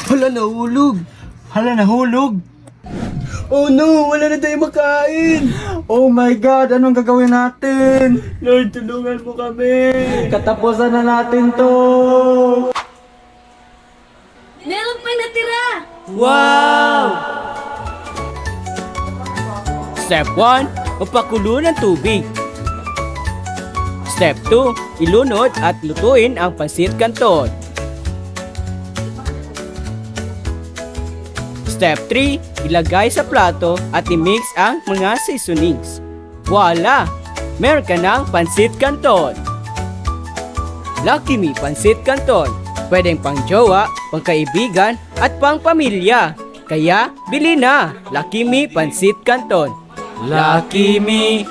Hala, nahulog. Hala, nahulog. Oh no, wala na tayong makain. Oh my God, anong gagawin natin? Lord, tulungan mo kami. Katapusan na natin to. Meron pang natira! Wow! Step 1, magpakulo ng tubig. Step 2, ilunod at lutuin ang pansit canton. Step 3, ilagay sa plato at i-mix ang mga seasonings. Voila! Meron ka ng pansit canton. Lucky Me Pansit Canton. Pwedeng pang jowa, pang kaibigan at pang pamilya. Kaya bili na Lucky Me Pansit Canton. Lucky me,